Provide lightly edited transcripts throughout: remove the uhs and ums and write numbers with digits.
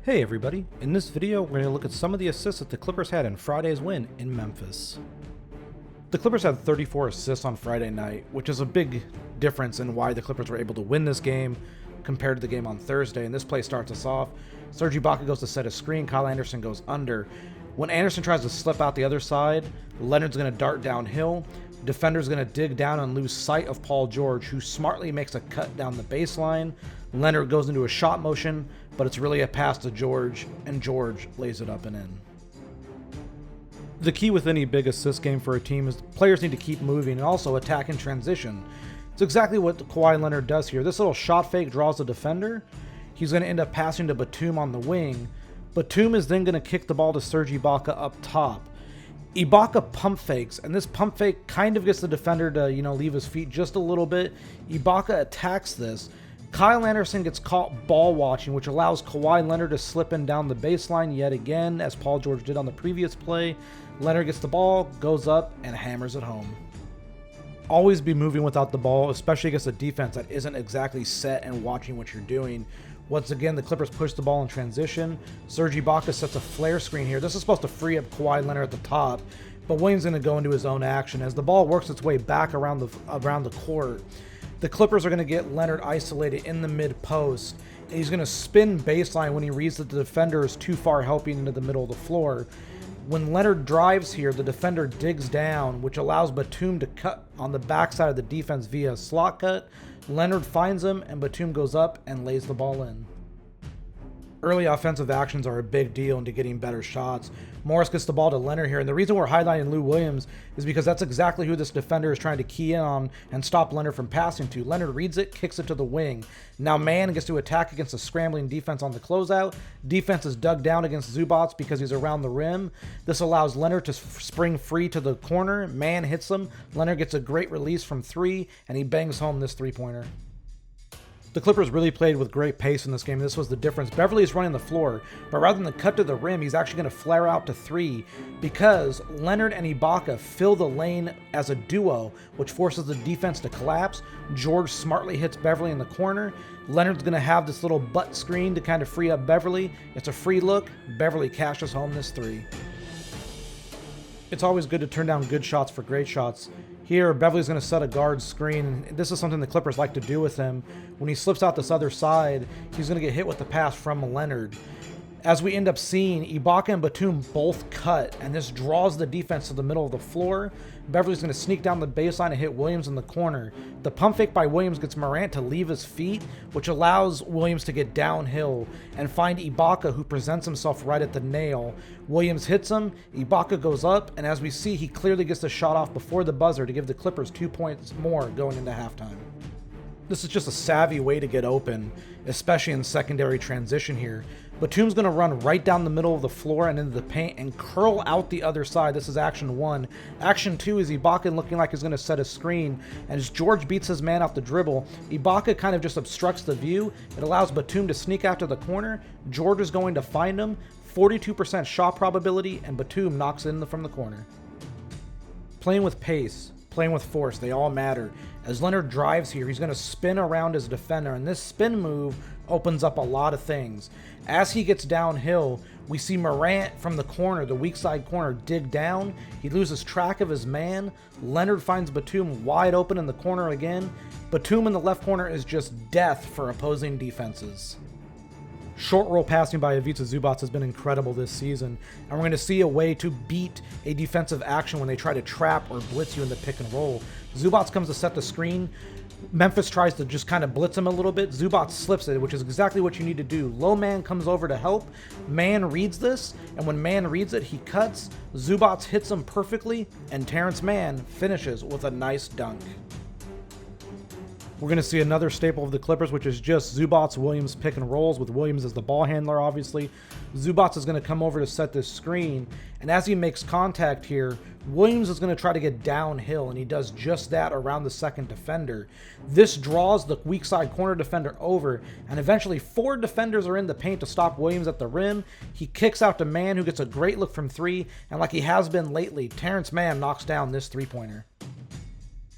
Hey everybody, in this video we're going to look at some of the assists that the Clippers had in Friday's win in Memphis. The Clippers had 34 assists on Friday night, which is a big difference in why the Clippers were able to win this game compared to the game on Thursday. And this play starts us off. Serge Ibaka goes to set a screen, Kyle Anderson goes under. When Anderson tries to slip out the other side, Leonard's going to dart downhill. Defender's going to dig down and lose sight of Paul George, who smartly makes a cut down the baseline. Leonard goes into a shot motion, but it's really a pass to George, and George lays it up and in. The key with any big assist game for a team is players need to keep moving and also attack in transition. It's exactly what Kawhi Leonard does here. This little shot fake draws the defender. He's going to end up passing to Batum on the wing. Batum is then going to kick the ball to Serge Ibaka up top. Ibaka pump fakes, and this pump fake kind of gets the defender to, leave his feet just a little bit. Ibaka attacks this. Kyle Anderson gets caught ball watching, which allows Kawhi Leonard to slip in down the baseline yet again, as Paul George did on the previous play. Leonard gets the ball, goes up, and hammers it home. Always be moving without the ball, especially against a defense that isn't exactly set and watching what you're doing. Once again, the Clippers push the ball in transition. Serge Ibaka sets a flare screen here. This is supposed to free up Kawhi Leonard at the top, but Williams is going to go into his own action as the ball works its way back around the court. The Clippers are going to get Leonard isolated in the mid-post, and he's going to spin baseline when he reads that the defender is too far helping into the middle of the floor. When Leonard drives here, the defender digs down, which allows Batum to cut on the backside of the defense via a slot cut. Leonard finds him, and Batum goes up and lays the ball in. Early offensive actions are a big deal into getting better shots. Morris gets the ball to Leonard here, and the reason we're highlighting Lou Williams is because that's exactly who this defender is trying to key in on and stop Leonard from passing to. Leonard reads it, kicks it to the wing. Now man gets to attack against a scrambling defense on the closeout. Defense is dug down against Zubac because he's around the rim. This allows Leonard to spring free to the corner. Man hits him. Leonard gets a great release from three, and he bangs home this three-pointer. The Clippers really played with great pace in this game. This was the difference. Beverly is running the floor, but rather than cut to the rim, he's actually going to flare out to three because Leonard and Ibaka fill the lane as a duo, which forces the defense to collapse. George smartly hits Beverly in the corner. Leonard's going to have this little butt screen to kind of free up Beverly. It's a free look. Beverly cashes home this three. It's always good to turn down good shots for great shots. Here, Beverly's going to set a guard screen. This is something the Clippers like to do with him. When he slips out this other side, he's going to get hit with the pass from Leonard. As we end up seeing, Ibaka and Batum both cut, and this draws the defense to the middle of the floor. Beverly's going to sneak down the baseline and hit Williams in the corner. The pump fake by Williams gets Morant to leave his feet, which allows Williams to get downhill and find Ibaka, who presents himself right at the nail. Williams hits him, Ibaka goes up, and as we see, he clearly gets the shot off before the buzzer to give the Clippers 2 points more going into halftime. This is just a savvy way to get open, especially in secondary transition here. Batum's going to run right down the middle of the floor and into the paint and curl out the other side. This is action one. Action two is Ibaka looking like he's going to set a screen. And as George beats his man off the dribble, Ibaka kind of just obstructs the view. It allows Batum to sneak out to the corner. George is going to find him. 42% shot probability, and Batum knocks in from the corner. Playing with pace, playing with force, they all matter. As Leonard drives here, he's going to spin around his defender, and this spin move opens up a lot of things. As he gets downhill, we see Morant from the corner, the weak side corner, dig down. He loses track of his man. Leonard finds Batum wide open in the corner again. Batum in the left corner is just death for opposing defenses. Short roll passing by Ivica Zubac has been incredible this season, and we're going to see a way to beat a defensive action when they try to trap or blitz you in the pick and roll. Zubac comes to set the screen. Memphis tries to just kind of blitz him a little bit. Zubac slips it, which is exactly what you need to do. Low man comes over to help. Man reads this, and when Man reads it, he cuts. Zubac hits him perfectly, and Terrence Mann finishes with a nice dunk. We're going to see another staple of the Clippers, which is just Zubac-Williams pick and rolls, with Williams as the ball handler, obviously. Zubac is going to come over to set this screen, and as he makes contact here, Williams is going to try to get downhill, and he does just that around the second defender. This draws the weak side corner defender over, and eventually 4 defenders are in the paint to stop Williams at the rim. He kicks out to Mann, who gets a great look from three, and like he has been lately, Terrence Mann knocks down this three-pointer.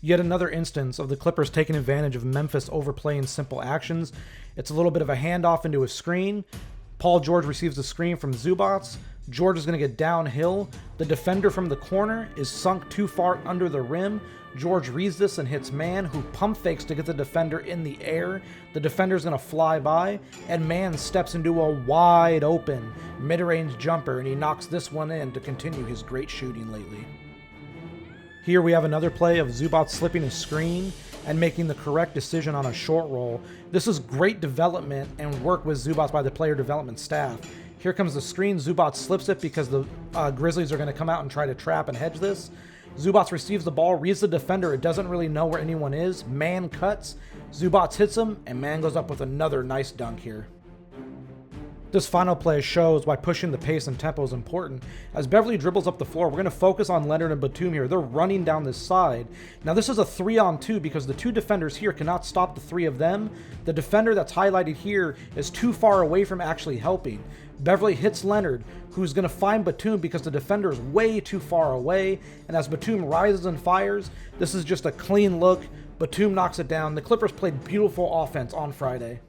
Yet another instance of the Clippers taking advantage of Memphis overplaying simple actions. It's a little bit of a handoff into a screen. Paul George receives the screen from Zubats. George is going to get downhill. The defender from the corner is sunk too far under the rim. George reads this and hits Mann, who pump fakes to get the defender in the air. The defender's going to fly by, and Mann steps into a wide open mid-range jumper, and he knocks this one in to continue his great shooting lately. Here we have another play of Zubats slipping a screen and making the correct decision on a short roll. This is great development and work with Zubats by the player development staff. Here comes the screen. Zubats slips it because the Grizzlies are going to come out and try to trap and hedge this. Zubats receives the ball, reads the defender. It doesn't really know where anyone is. Mann cuts. Zubats hits him, and Mann goes up with another nice dunk here. This final play shows why pushing the pace and tempo is important. As Beverly dribbles up the floor, we're going to focus on Leonard and Batum here. They're running down this side. Now this is a 3-on-2 because the two defenders here cannot stop the three of them. The defender that's highlighted here is too far away from actually helping. Beverly hits Leonard, who's going to find Batum because the defender is way too far away. And as Batum rises and fires, this is just a clean look. Batum knocks it down. The Clippers played beautiful offense on Friday.